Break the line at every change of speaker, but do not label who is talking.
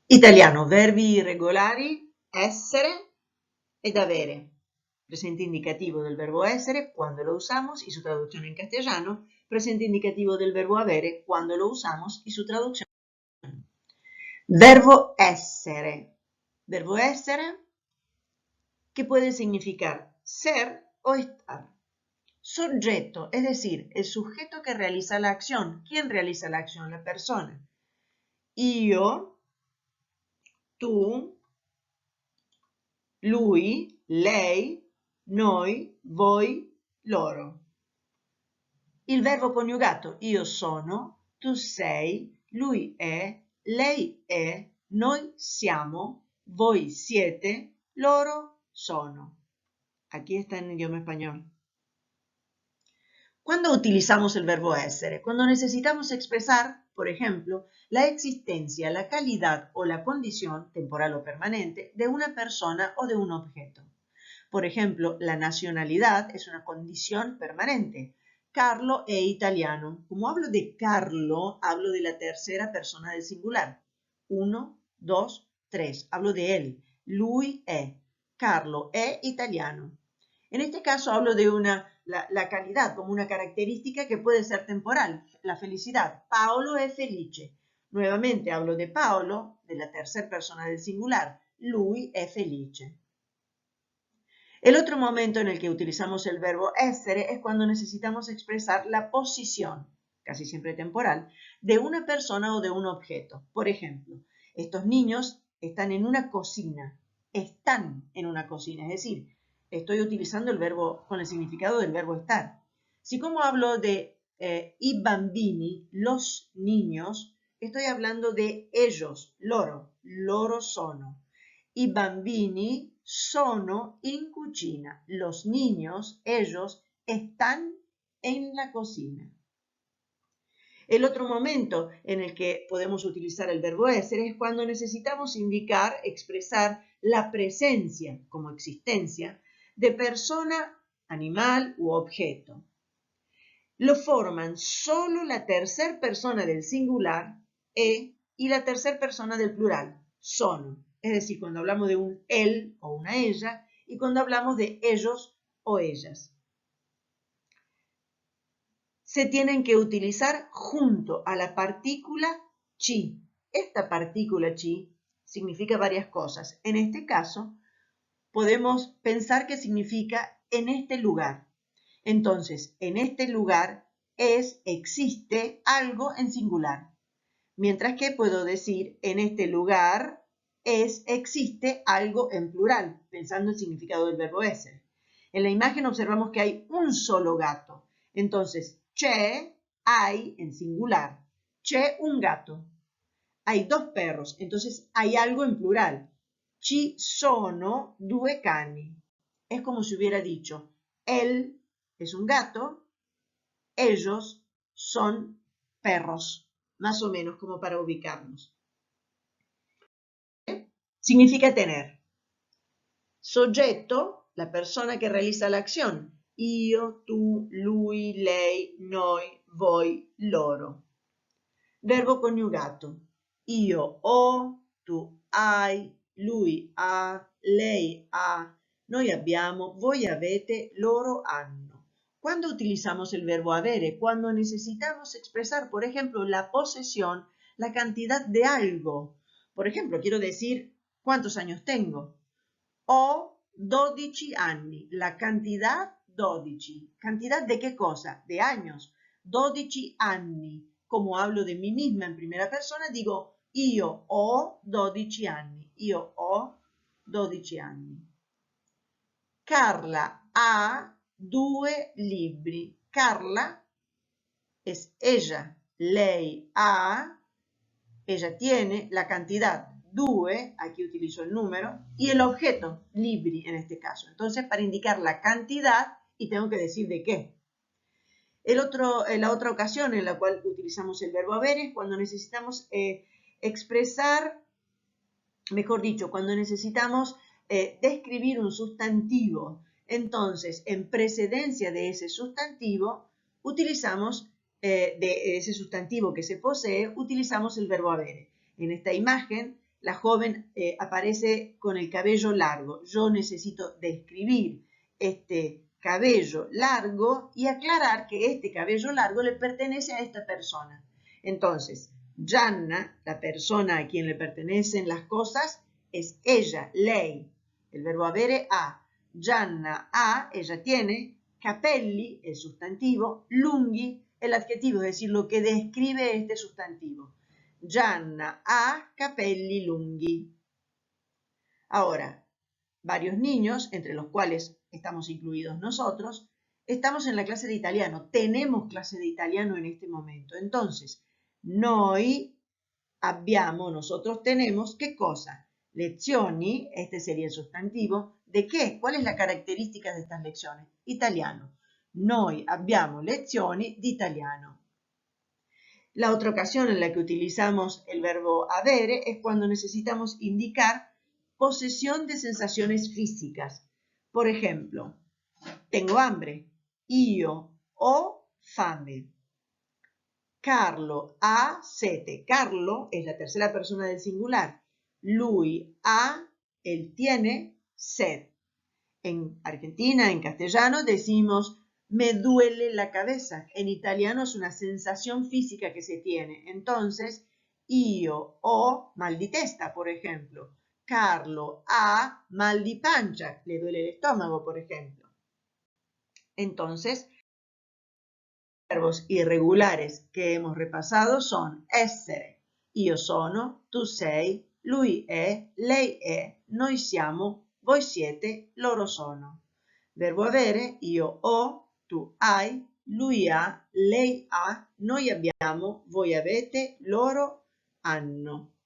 Italiano, verbi irregolari, essere ed avere. Presente indicativo del verbo essere cuando lo usamos y su traducción en castellano. Presente indicativo del verbo avere cuando lo usamos y su traducción. Verbo essere. Verbo essere que puede significar ser o estar. Sujeto, es decir, el sujeto que realiza la acción. ¿Quién realiza la acción? La persona. Io, tu, lui, lei, noi, voi, loro. Il verbo coniugato, io sono, tu sei, lui è, lei è, noi siamo, voi siete, loro sono. Aquí está en idioma español. ¿Cuándo utilizamos el verbo essere? Cuando necesitamos expresar, por ejemplo, la existencia, la calidad o la condición, temporal o permanente, de una persona o de un objeto. Por ejemplo, la nacionalidad es una condición permanente. Carlo è italiano. Como hablo de Carlo, hablo de la tercera persona del singular. 1, 2, 3. Hablo de él. Lui è. Carlo è italiano. En este caso hablo de la calidad como una característica que puede ser temporal, la felicidad. Paolo è felice. Nuevamente hablo de Paolo, de la tercera persona del singular. Lui è felice. El otro momento en el que utilizamos el verbo essere es cuando necesitamos expresar la posición, casi siempre temporal, de una persona o de un objeto. Por ejemplo, estos niños están en una cocina. Están en una cocina, es decir, estoy utilizando el verbo con el significado del verbo estar. Si como hablo de i bambini, los niños, estoy hablando de ellos, loro, loro sono. I bambini sono in cucina. Los niños, ellos, están en la cocina. El otro momento en el que podemos utilizar el verbo essere es cuando necesitamos indicar, expresar la presencia como existencia de persona, animal u objeto. Lo forman solo la tercera persona del singular, y la tercera persona del plural, sono. Es decir, cuando hablamos de un él o una ella y cuando hablamos de ellos o ellas. Se tienen que utilizar junto a la partícula chi. Esta partícula chi significa varias cosas. En este caso, podemos pensar que significa en este lugar. Entonces, en este lugar existe algo en singular. Mientras que puedo decir, en este lugar existe algo en plural, pensando el significado del verbo essere. En la imagen observamos que hay un solo gato. Entonces, c'è, hay en singular. C'è un gato. Hay dos perros, entonces hay algo en plural. Ci sono due cani. Es como si hubiera dicho, él es un gato, ellos son perros. Más o menos como para ubicarnos. Significa tener. Soggetto, la persona que realiza la acción. Io, tu, lui, lei, noi, voi, loro. Verbo coniugato. Io ho, tu hai, lui ha, lei ha, noi abbiamo, voi avete, loro hanno. ¿Cuándo utilizamos el verbo avere? Cuando necesitamos expresar, por ejemplo, la posesión, la cantidad de algo. Por ejemplo, quiero decir cuántos años tengo. Ho 12 anni. La cantidad 12. ¿Cantidad de qué cosa? De años. 12 anni. Como hablo de mí misma en primera persona, digo io ho 12 anni. Io ho 12 anni. Carla ha 2 libri. Carla es ella. Lei ha, ella tiene la cantidad 2, aquí utilizo el número, y el objeto, libri en este caso. Entonces, para indicar la cantidad, y tengo que decir de qué. La otra ocasión en la cual utilizamos el verbo haber es cuando necesitamos expresar, mejor dicho, cuando necesitamos describir un sustantivo. Entonces, en precedencia de ese sustantivo, utilizamos, de ese sustantivo que se posee, utilizamos el verbo avere. En esta imagen, la joven aparece con el cabello largo. Yo necesito describir este cabello largo y aclarar que este cabello largo le pertenece a esta persona. Entonces, Gianna, la persona a quien le pertenecen las cosas, es ella, lei. El verbo avere ha. Gianna ha, ella tiene. Capelli, el sustantivo. Lunghi, el adjetivo, es decir, lo que describe este sustantivo. Gianna ha capelli lunghi. Ahora, varios niños, entre los cuales estamos incluidos nosotros, estamos en la clase de italiano. Tenemos clase de italiano en este momento. Entonces, noi abbiamo, nosotros tenemos, ¿qué cosa? Lezioni, este sería el sustantivo. ¿De qué? ¿Cuál es la característica de estas lecciones? Italiano. Noi abbiamo lezioni di italiano. La otra ocasión en la que utilizamos el verbo avere es cuando necesitamos indicar posesión de sensaciones físicas. Por ejemplo, tengo hambre. Io ho fame. Carlo ha sete. Carlo es la tercera persona del singular. Lui ha, él tiene sed. En Argentina, en castellano, decimos me duele la cabeza. En italiano es una sensación física que se tiene. Entonces, io ho mal di testa, por ejemplo. Carlo ha mal di pancia. Le duele el estómago, por ejemplo. Entonces, verbos irregulares que hemos repasado son essere, io sono, tu sei, lui è, lei è, noi siamo, voi siete, loro sono. Verbo avere, io ho, tu hai, lui ha, lei ha, noi abbiamo, voi avete, loro hanno.